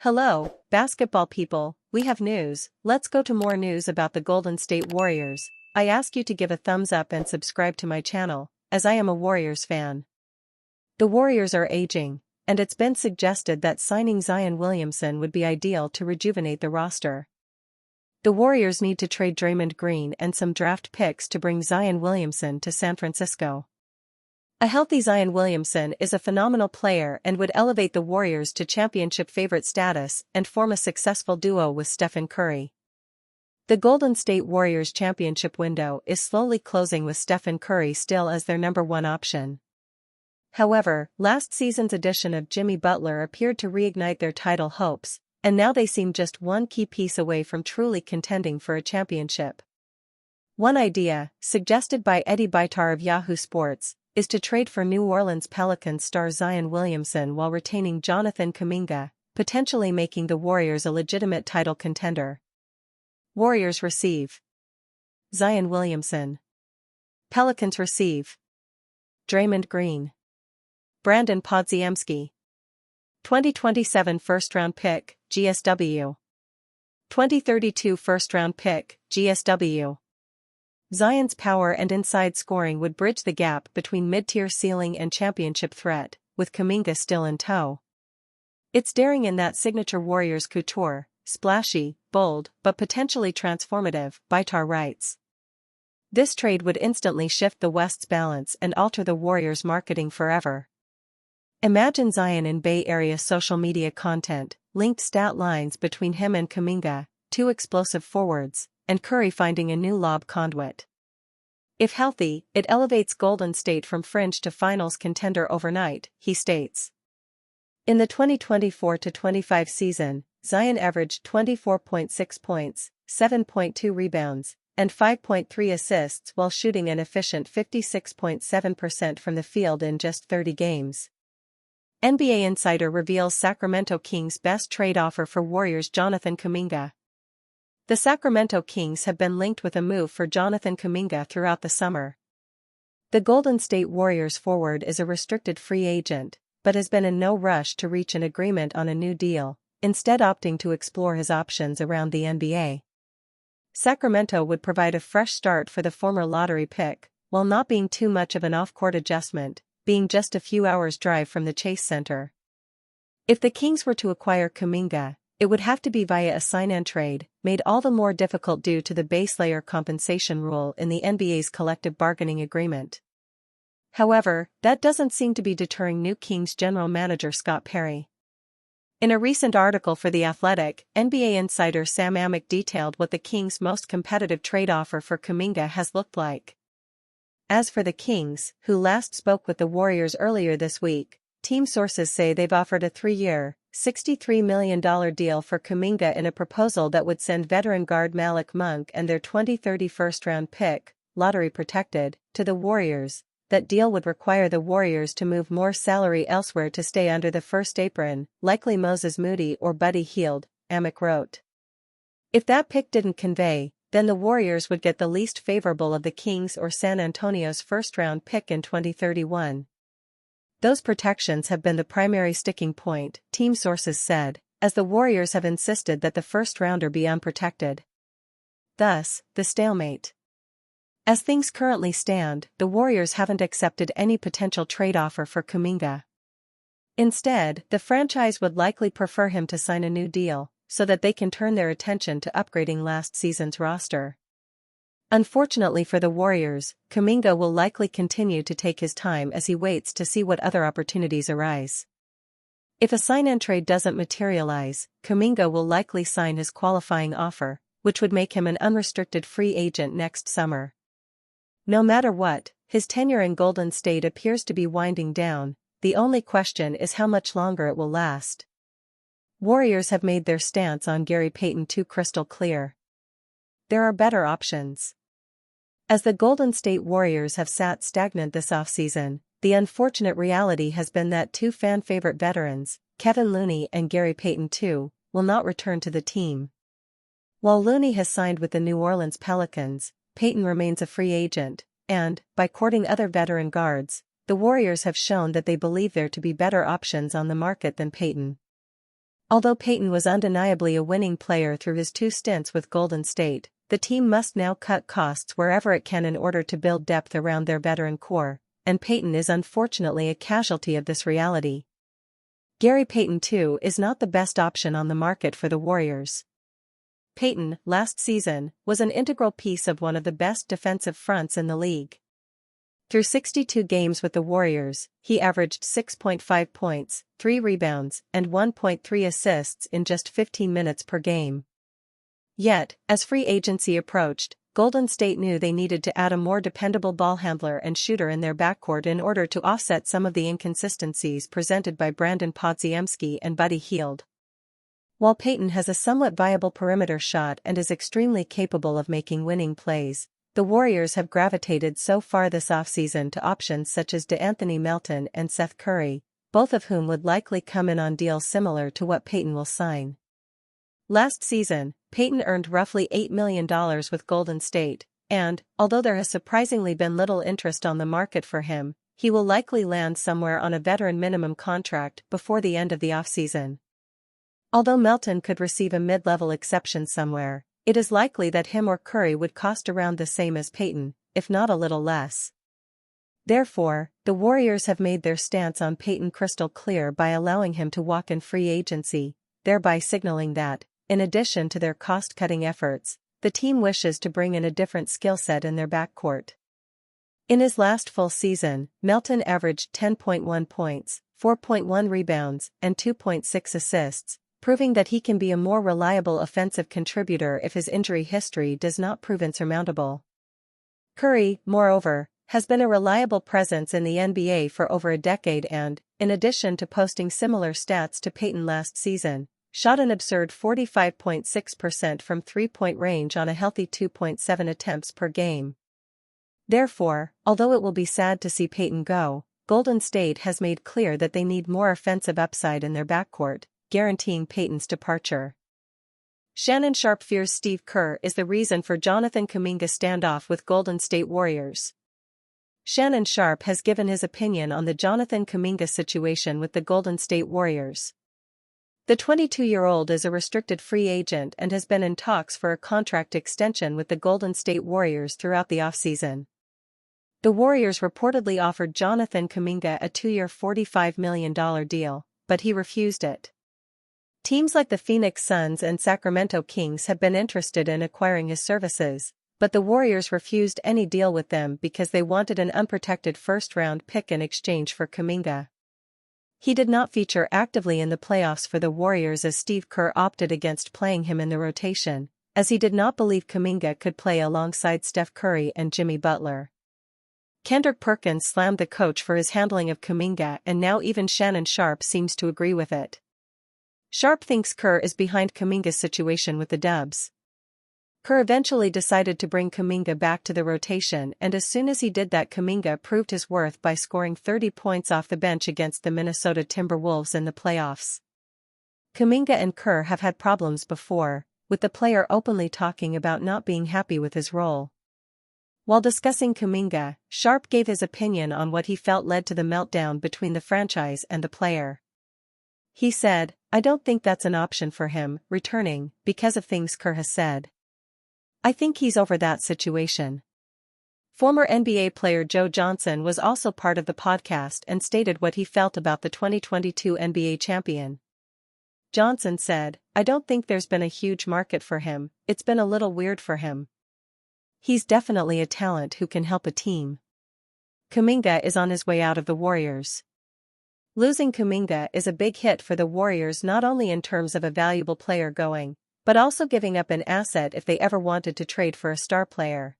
Hello, basketball people, we have news. Let's go to more news about the Golden State Warriors. I ask you to give a thumbs up and subscribe to my channel, as I am a Warriors fan. The Warriors are aging, and it's been suggested that signing Zion Williamson would be ideal to rejuvenate the roster. The Warriors need to trade Draymond Green and some draft picks to bring Zion Williamson to San Francisco. A healthy Zion Williamson is a phenomenal player and would elevate the Warriors to championship favorite status and form a successful duo with Stephen Curry. The Golden State Warriors championship window is slowly closing with Stephen Curry still as their number one option. However, last season's addition of Jimmy Butler appeared to reignite their title hopes, and now they seem just one key piece away from truly contending for a championship. One idea, suggested by Eddie Bitar of Yahoo Sports, is to trade for New Orleans Pelicans star Zion Williamson while retaining Jonathan Kuminga, potentially making the Warriors a legitimate title contender. Warriors receive Zion Williamson. Pelicans receive Draymond Green, Brandon Podziemski. 2027 first-round pick, GSW. 2032 first-round pick, GSW. Zion's power and inside scoring would bridge the gap between mid-tier ceiling and championship threat, with Kuminga still in tow. It's daring in that signature Warriors couture, splashy, bold, but potentially transformative, Bitar writes. This trade would instantly shift the West's balance and alter the Warriors' marketing forever. Imagine Zion in Bay Area social media content, linked stat lines between him and Kuminga, two explosive forwards, and Curry finding a new lob conduit. If healthy, it elevates Golden State from fringe to finals contender overnight, he states. In the 2024-25 season, Zion averaged 24.6 points, 7.2 rebounds, and 5.3 assists while shooting an efficient 56.7% from the field in just 30 games. NBA Insider reveals Sacramento Kings' best trade offer for Warriors Jonathan Kuminga. The Sacramento Kings have been linked with a move for Jonathan Kuminga throughout the summer. The Golden State Warriors forward is a restricted free agent, but has been in no rush to reach an agreement on a new deal, instead opting to explore his options around the NBA. Sacramento would provide a fresh start for the former lottery pick, while not being too much of an off-court adjustment, being just a few hours' drive from the Chase Center. If the Kings were to acquire Kuminga, it would have to be via a sign-and trade, made all the more difficult due to the base layer compensation rule in the NBA's collective bargaining agreement. However, that doesn't seem to be deterring new Kings general manager Scott Perry. In a recent article for The Athletic, NBA insider Sam Amick detailed what the Kings' most competitive trade offer for Kuminga has looked like. As for the Kings, who last spoke with the Warriors earlier this week, team sources say they've offered a 3-year, $63 million deal for Kuminga in a proposal that would send veteran guard Malik Monk and their 2030 first-round pick, lottery protected, to the Warriors. That deal would require the Warriors to move more salary elsewhere to stay under the first apron, likely Moses Moody or Buddy Hield, Amick wrote. If that pick didn't convey, then the Warriors would get the least favorable of the Kings or San Antonio's first-round pick in 2031. Those protections have been the primary sticking point, team sources said, as the Warriors have insisted that the first-rounder be unprotected. Thus, the stalemate. As things currently stand, the Warriors haven't accepted any potential trade offer for Kuminga. Instead, the franchise would likely prefer him to sign a new deal, so that they can turn their attention to upgrading last season's roster. Unfortunately for the Warriors, Kuminga will likely continue to take his time as he waits to see what other opportunities arise. If a sign-and-trade doesn't materialize, Kuminga will likely sign his qualifying offer, which would make him an unrestricted free agent next summer. No matter what, his tenure in Golden State appears to be winding down. The only question is how much longer it will last. Warriors have made their stance on Gary Payton too crystal clear. There are better options. As the Golden State Warriors have sat stagnant this offseason, the unfortunate reality has been that two fan-favorite veterans, Kevin Looney and Gary Payton II, will not return to the team. While Looney has signed with the New Orleans Pelicans, Payton remains a free agent, and, by courting other veteran guards, the Warriors have shown that they believe there to be better options on the market than Payton. Although Payton was undeniably a winning player through his 2 stints with Golden State, the team must now cut costs wherever it can in order to build depth around their veteran core, and Payton is unfortunately a casualty of this reality. Gary Payton too is not the best option on the market for the Warriors. Payton, last season, was an integral piece of one of the best defensive fronts in the league. Through 62 games with the Warriors, he averaged 6.5 points, 3 rebounds, and 1.3 assists in just 15 minutes per game. Yet, as free agency approached, Golden State knew they needed to add a more dependable ball handler and shooter in their backcourt in order to offset some of the inconsistencies presented by Brandon Podziemski and Buddy Hield. While Payton has a somewhat viable perimeter shot and is extremely capable of making winning plays, the Warriors have gravitated so far this offseason to options such as DeAnthony Melton and Seth Curry, both of whom would likely come in on deals similar to what Payton will sign. Last season, Payton earned roughly $8 million with Golden State, and, although there has surprisingly been little interest on the market for him, he will likely land somewhere on a veteran minimum contract before the end of the offseason. Although Melton could receive a mid-level exception somewhere, it is likely that him or Curry would cost around the same as Payton, if not a little less. Therefore, the Warriors have made their stance on Payton crystal clear by allowing him to walk in free agency, thereby signaling that, in addition to their cost-cutting efforts, the team wishes to bring in a different skill set in their backcourt. In his last full season, Melton averaged 10.1 points, 4.1 rebounds, and 2.6 assists, proving that he can be a more reliable offensive contributor if his injury history does not prove insurmountable. Curry, moreover, has been a reliable presence in the NBA for over a decade and, in addition to posting similar stats to Payton last season, shot an absurd 45.6% from three-point range on a healthy 2.7 attempts per game. Therefore, although it will be sad to see Payton go, Golden State has made clear that they need more offensive upside in their backcourt, guaranteeing Payton's departure. Shannon Sharpe fears Steve Kerr is the reason for Jonathan Kuminga's standoff with Golden State Warriors. Shannon Sharpe has given his opinion on the Jonathan Kuminga situation with the Golden State Warriors. The 22-year-old is a restricted free agent and has been in talks for a contract extension with the Golden State Warriors throughout the offseason. The Warriors reportedly offered Jonathan Kuminga a 2-year $45 million deal, but he refused it. Teams like the Phoenix Suns and Sacramento Kings have been interested in acquiring his services, but the Warriors refused any deal with them because they wanted an unprotected first-round pick in exchange for Kuminga. He did not feature actively in the playoffs for the Warriors as Steve Kerr opted against playing him in the rotation, as he did not believe Kuminga could play alongside Steph Curry and Jimmy Butler. Kendrick Perkins slammed the coach for his handling of Kuminga, and now even Shannon Sharpe seems to agree with it. Sharpe thinks Kerr is behind Kuminga's situation with the Dubs. Kerr eventually decided to bring Kuminga back to the rotation, and as soon as he did that, Kuminga proved his worth by scoring 30 points off the bench against the Minnesota Timberwolves in the playoffs. Kuminga and Kerr have had problems before, with the player openly talking about not being happy with his role. While discussing Kuminga, Sharpe gave his opinion on what he felt led to the meltdown between the franchise and the player. He said, "I don't think that's an option for him, returning, because of things Kerr has said. I think he's over that situation." Former NBA player Joe Johnson was also part of the podcast and stated what he felt about the 2022 NBA champion. Johnson said, "I don't think there's been a huge market for him, it's been a little weird for him. He's definitely a talent who can help a team. Kuminga is on his way out of the Warriors." Losing Kuminga is a big hit for the Warriors, not only in terms of a valuable player going, but also giving up an asset if they ever wanted to trade for a star player.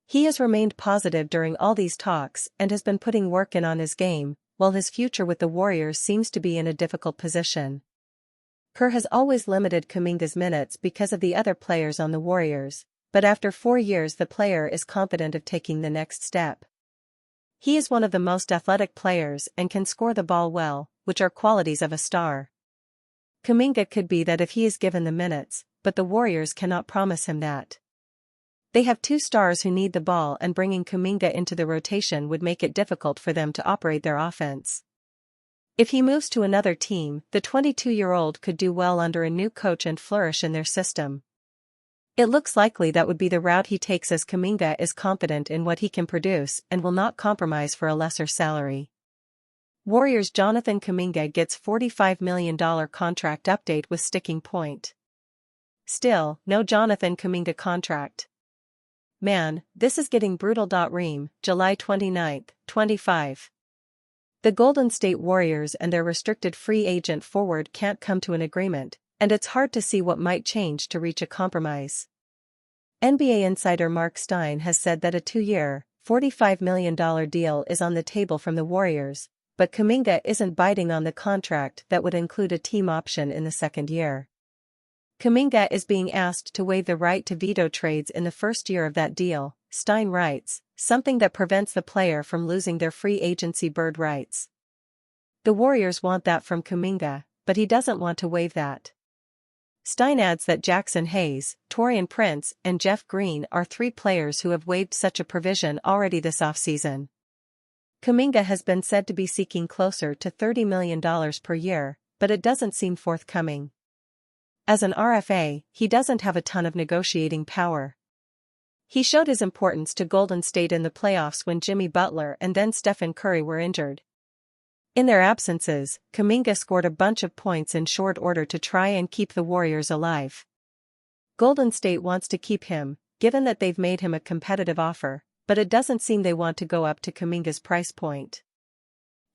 He has remained positive during all these talks and has been putting work in on his game, while his future with the Warriors seems to be in a difficult position. Kerr has always limited Kuminga's minutes because of the other players on the Warriors, but after 4 years the player is confident of taking the next step. He is one of the most athletic players and can score the ball well, which are qualities of a star. Kuminga could be that if he is given the minutes, but the Warriors cannot promise him that. They have two stars who need the ball, and bringing Kuminga into the rotation would make it difficult for them to operate their offense. If he moves to another team, the 22-year-old could do well under a new coach and flourish in their system. It looks likely that would be the route he takes, as Kuminga is confident in what he can produce and will not compromise for a lesser salary. Warriors' Jonathan Kuminga gets $45 million contract update with sticking point. Still, no Jonathan Kuminga contract. Man, this is getting brutal. Ream, July 29, 25. The Golden State Warriors and their restricted free agent forward can't come to an agreement, and it's hard to see what might change to reach a compromise. NBA insider Mark Stein has said that a 2-year, $45 million deal is on the table from the Warriors, but Kuminga isn't biting on the contract that would include a team option in the second year. Kuminga is being asked to waive the right to veto trades in the first year of that deal, Stein writes, something that prevents the player from losing their free agency bird rights. The Warriors want that from Kuminga, but he doesn't want to waive that. Stein adds that Jackson Hayes, Taurean Prince, and Jeff Green are 3 players who have waived such a provision already this offseason. Kuminga has been said to be seeking closer to $30 million per year, but it doesn't seem forthcoming. As an RFA, he doesn't have a ton of negotiating power. He showed his importance to Golden State in the playoffs when Jimmy Butler and then Stephen Curry were injured. In their absences, Kuminga scored a bunch of points in short order to try and keep the Warriors alive. Golden State wants to keep him, given that they've made him a competitive offer, but it doesn't seem they want to go up to Kuminga's price point.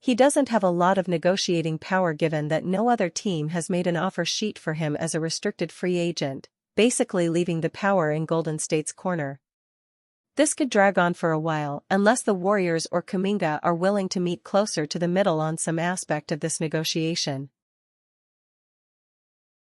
He doesn't have a lot of negotiating power given that no other team has made an offer sheet for him as a restricted free agent, basically leaving the power in Golden State's corner. This could drag on for a while unless the Warriors or Kuminga are willing to meet closer to the middle on some aspect of this negotiation.